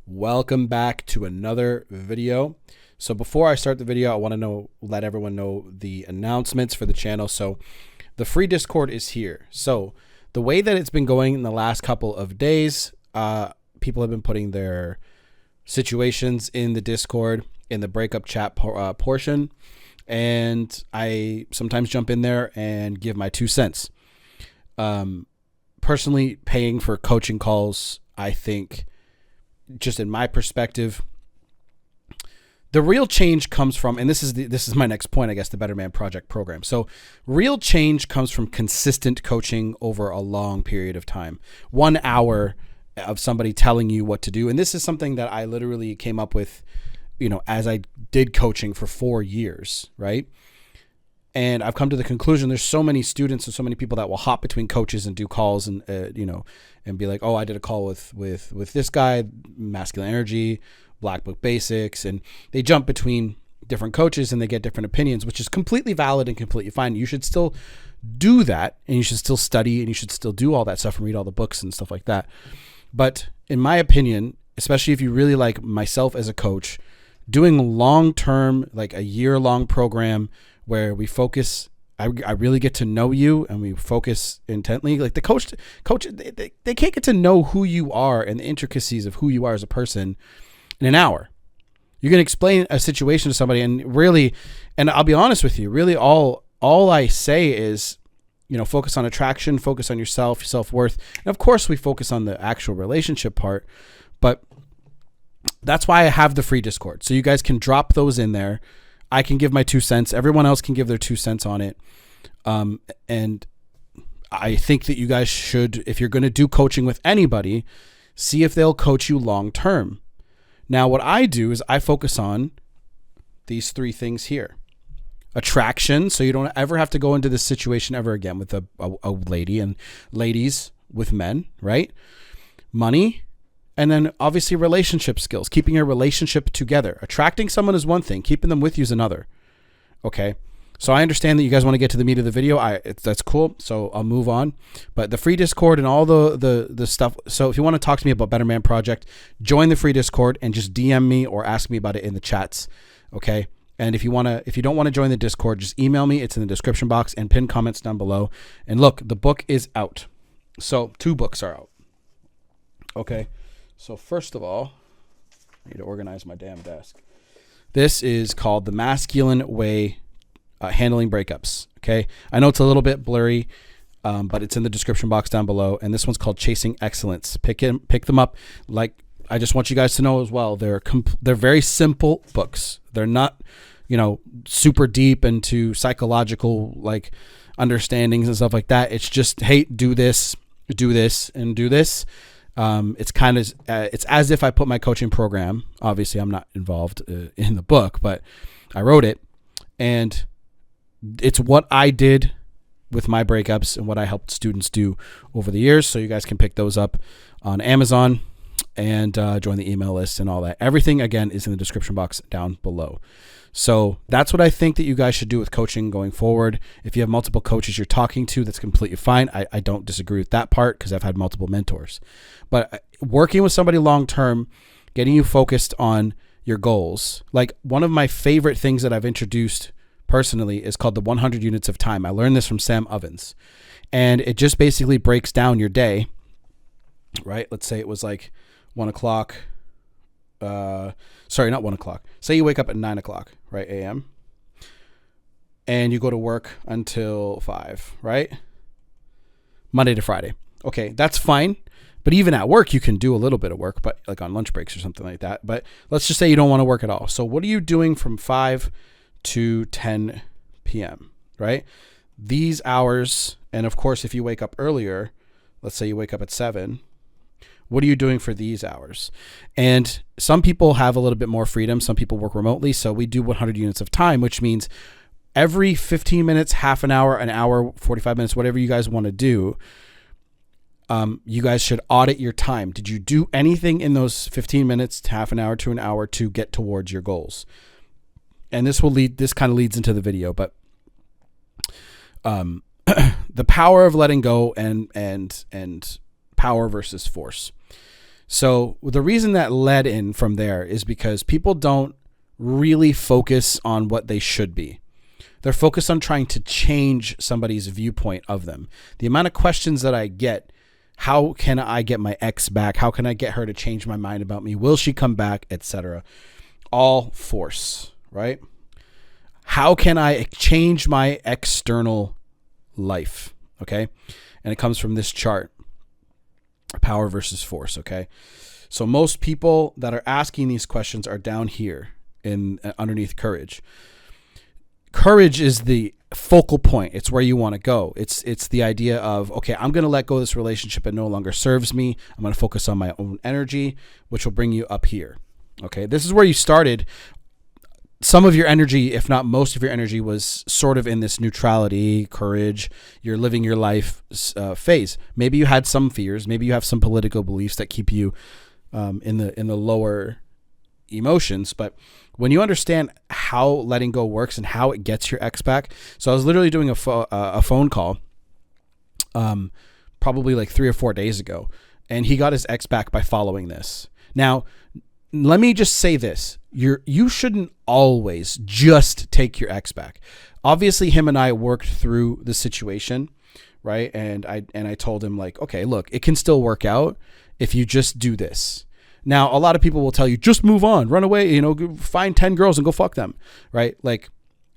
Welcome back to another video. So before I start the video, I want to let everyone know the announcements for the channel. So the free Discord is here. So the way that it's been going in the last couple of days, people have been putting their situations in the Discord in the breakup chat portion, and I sometimes jump in there and give my 2 cents. Personally, paying for coaching calls, I think, just in my perspective, the real change comes from, and this is my next point, I guess, the Better Man Project program. So real change comes from consistent coaching over a long period of time. 1 hour of somebody telling you what to do. And this is something that I literally came up with, as I did coaching for 4 years, right? And I've come to the conclusion there's so many students and so many people that will hop between coaches and do calls and, and be like, oh, I did a call with this guy, Masculine Energy, Black Book Basics. And they jump between different coaches and they get different opinions, which is completely valid and completely fine. You should still do that, and you should still study, and you should still do all that stuff and read all the books and stuff like that. But in my opinion, especially if you really like myself as a coach, doing long-term, like a year-long program where we focus, I really get to know you and we focus intently. Like the coach, they can't get to know who you are and the intricacies of who you are as a person in an hour. You can explain a situation to somebody, and really, and I'll be honest with you, really all I say is, focus on attraction, focus on yourself, self-worth. And of course we focus on the actual relationship part, but that's why I have the free Discord. So you guys can drop those in there. I can give my 2 cents. Everyone else can give their 2 cents on it. And I think that you guys should, if you're going to do coaching with anybody, see if they'll coach you long-term. Now, what I do is I focus on these 3 things here. Attraction, so you don't ever have to go into this situation ever again with a lady, and ladies with men, right? Money, and then obviously relationship skills, keeping your relationship together. Attracting someone is one thing, keeping them with you is another. Okay, so I understand that you guys want to get to the meat of the video. That's cool, so I'll move on. But the free Discord and all the stuff. So if you want to talk to me about Better Man Project, join the free Discord and just DM me or ask me about it in the chats. Okay. And if you don't want to join the Discord, just email me. It's in the description box and pin comments down below. And look, the book is out. So 2 books are out. Okay. So first of all, I need to organize my damn desk. This is called The Masculine Way, Handling Breakups. Okay. I know it's a little bit blurry, but it's in the description box down below. And this one's called Chasing Excellence. Pick them up. Like, I just want you guys to know as well, they're very simple books. They're not, super deep into psychological like understandings and stuff like that. It's just, hey, do this, and do this. It's kind of, it's as if I put my coaching program. Obviously, I'm not involved in the book, but I wrote it, and it's what I did with my breakups and what I helped students do over the years. So you guys can pick those up on Amazon and join the email list and all that. Everything, again, is in the description box down below. So that's what I think that you guys should do with coaching going forward. If you have multiple coaches you're talking to, that's completely fine. I don't disagree with that part because I've had multiple mentors. But working with somebody long-term, getting you focused on your goals. Like, one of my favorite things that I've introduced personally is called the 100 units of time. I learned this from Sam Ovens. And it just basically breaks down your day, right? Let's say it was like 1 o'clock. Sorry, not 1 o'clock. Say you wake up at 9 o'clock, right, a.m., and you go to work until 5, right? Monday to Friday. Okay, that's fine. But even at work, you can do a little bit of work, but like on lunch breaks or something like that. But let's just say you don't want to work at all. So what are you doing from 5 to 10 p.m., right? These hours, and of course, if you wake up earlier, let's say you wake up at 7, what are you doing for these hours? And some people have a little bit more freedom. Some people work remotely. So we do 100 units of time, which means every 15 minutes, half an hour, 45 minutes, whatever you guys want to do, you guys should audit your time. Did you do anything in those 15 minutes, half an hour to an hour to get towards your goals? And this kind of leads into the video, but the power of letting go and power versus force. So the reason that led in from there is because people don't really focus on what they should be. They're focused on trying to change somebody's viewpoint of them. The amount of questions that I get, how can I get my ex back? How can I get her to change my mind about me? Will she come back? Etc. All force, right? How can I change my external life? Okay. And it comes from this chart, power versus force. Okay. So most people that are asking these questions are down here in underneath courage. Courage is the focal point. It's where you want to go. It's the idea of, okay, I'm going to let go of this relationship. It no longer serves me. I'm going to focus on my own energy, which will bring you up here. Okay. This is where you started. Some of your energy, if not most of your energy, was sort of in this neutrality, courage, you're living your life phase. Maybe you had some fears. Maybe you have some political beliefs that keep you in the lower emotions. But when you understand how letting go works and how it gets your ex back. So I was literally doing a phone call probably like 3 or 4 days ago, and he got his ex back by following this. Now, let me just say this. You shouldn't always just take your ex back. Obviously, him and I worked through the situation, right? And I told him, like, okay, look, it can still work out if you just do this. Now, a lot of people will tell you, just move on, run away, find 10 girls and go fuck them, right? Like,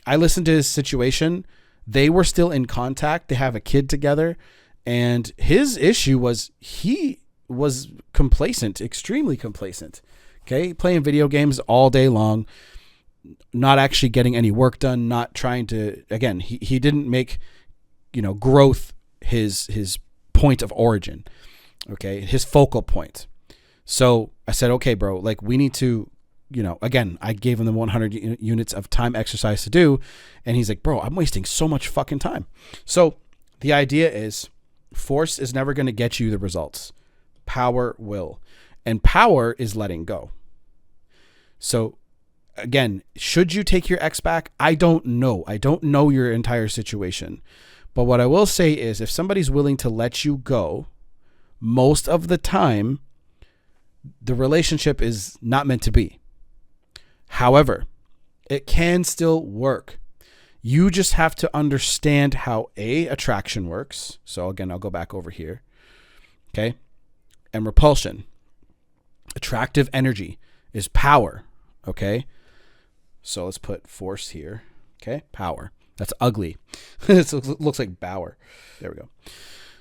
I listened to his situation. They were still in contact. They have a kid together. And his issue was he was complacent, extremely complacent. Okay, playing video games all day long, not actually getting any work done, not trying to, again, he didn't make, growth his point of origin, okay, his focal point. So I said, okay, bro, like we need to, again, I gave him the 100 units of time exercise to do. And he's like, bro, I'm wasting so much fucking time. So the idea is force is never going to get you the results. Power will. And power is letting go. So again, should you take your ex back? I don't know. I don't know your entire situation. But what I will say is if somebody's willing to let you go, most of the time, the relationship is not meant to be. However, it can still work. You just have to understand how attraction works. So again, I'll go back over here. Okay. And repulsion. Attractive energy is power. Okay. So let's put force here. Okay. Power. That's ugly. It looks like Bauer. There we go.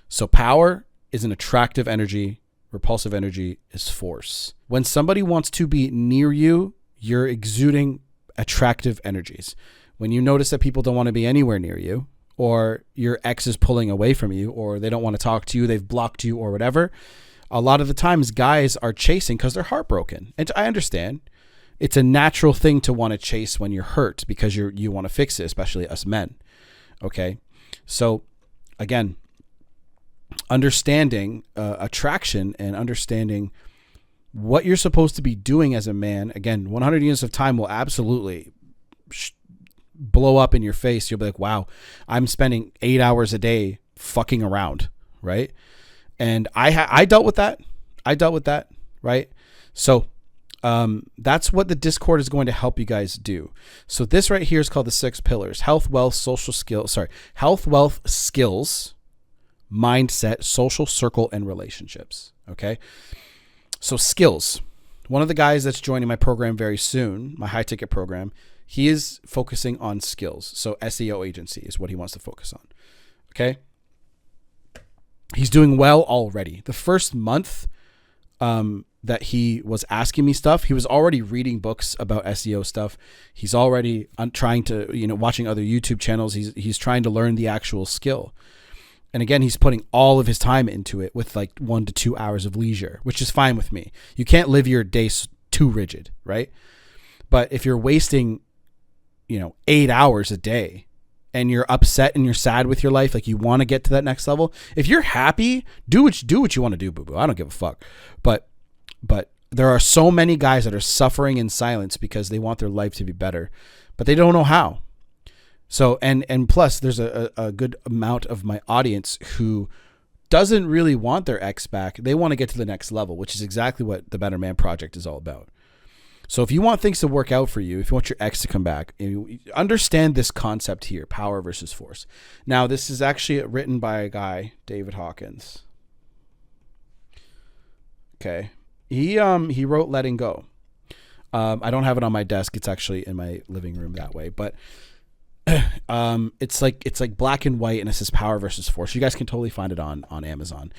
So power is an attractive energy. Repulsive energy is force. When somebody wants to be near you, you're exuding attractive energies. When you notice that people don't want to be anywhere near you, or your ex is pulling away from you, or they don't want to talk to you, they've blocked you or whatever, a lot of the times guys are chasing because they're heartbroken. And I understand. It's a natural thing to want to chase when you're hurt because you want to fix it, especially us men. Okay. So again, understanding attraction and understanding what you're supposed to be doing as a man. Again, 100 units of time will absolutely blow up in your face. You'll be like, wow, I'm spending 8 hours a day fucking around. Right. And I dealt with that. Right. So that's what the Discord is going to help you guys do. So this right here is called the 6 pillars: health, wealth, skills, mindset, social circle, and relationships. Okay. So skills. One of the guys that's joining my program very soon, my high ticket program, he is focusing on skills. So SEO agency is what he wants to focus on. Okay. He's doing well already. The first month, that he was asking me stuff, he was already reading books about SEO stuff. He's already trying to, watching other YouTube channels. He's trying to learn the actual skill. And again, he's putting all of his time into it with like 1 to 2 hours of leisure, which is fine with me. You can't live your days too rigid, right? But if you're wasting, 8 hours a day and you're upset and you're sad with your life, like you want to get to that next level, if you're happy, do what you want to do, boo-boo. I don't give a fuck. But there are so many guys that are suffering in silence because they want their life to be better, but they don't know how. So, and plus there's a good amount of my audience who doesn't really want their ex back. They want to get to the next level, which is exactly what the Better Man Project is all about. So if you want things to work out for you, if you want your ex to come back, you understand this concept here, power versus force. Now, this is actually written by a guy, David Hawkins. Okay. He wrote Letting Go. I don't have it on my desk. It's actually in my living room that way, but it's like black and white, and it says power versus force. You guys can totally find it on Amazon.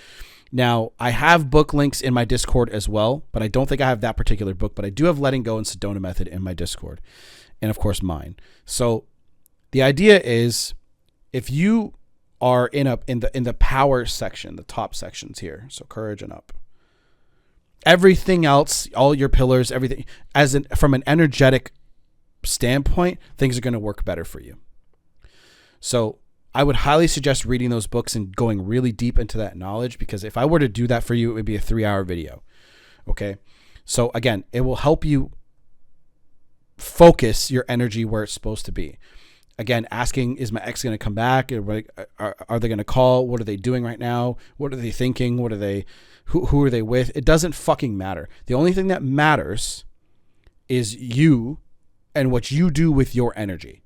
Now, I have book links in my Discord as well, but I don't think I have that particular book, but I do have Letting Go and Sedona Method in my Discord, and of course mine. So the idea is, if you are in the power section, the top sections here, so courage and up, everything else, all your pillars, everything, from an energetic standpoint, things are going to work better for you. So I would highly suggest reading those books and going really deep into that knowledge, because if I were to do that for you, it would be a 3-hour video. Okay. So again, it will help you focus your energy where it's supposed to be. Again, asking, is my ex going to come back? Are they going to call? What are they doing right now? What are they thinking? Who are they with? It doesn't fucking matter. The only thing that matters is you and what you do with your energy.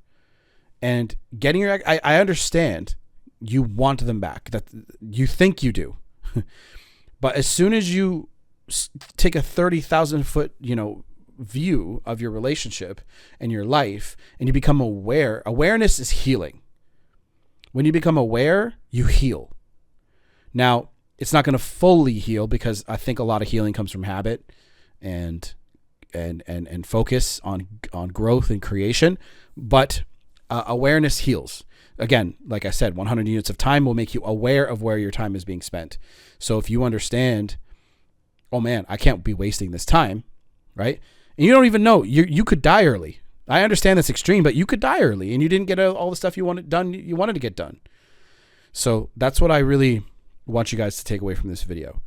And getting your, I understand you want them back, that you think you do. But as soon as you take a 30,000 foot, view of your relationship and your life, and you become aware, awareness is healing. When you become aware, you heal. Now, it's not going to fully heal, because I think a lot of healing comes from habit and focus on growth and creation, but awareness heals. Again, like I said, 100 units of time will make you aware of where your time is being spent. So if you understand, oh man, I can't be wasting this time, right? And you don't even know, you could die early. I understand that's extreme, but you could die early and you didn't get all the stuff you wanted to get done. So that's what I really want you guys to take away from this video.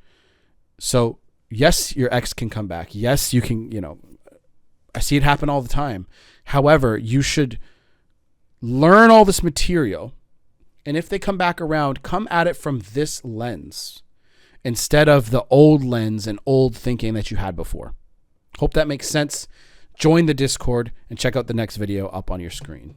So yes, your ex can come back. Yes, you can, I see it happen all the time. However, you should learn all this material, and if they come back around, come at it from this lens instead of the old lens and old thinking that you had before. Hope that makes sense. Join the Discord and check out the next video up on your screen.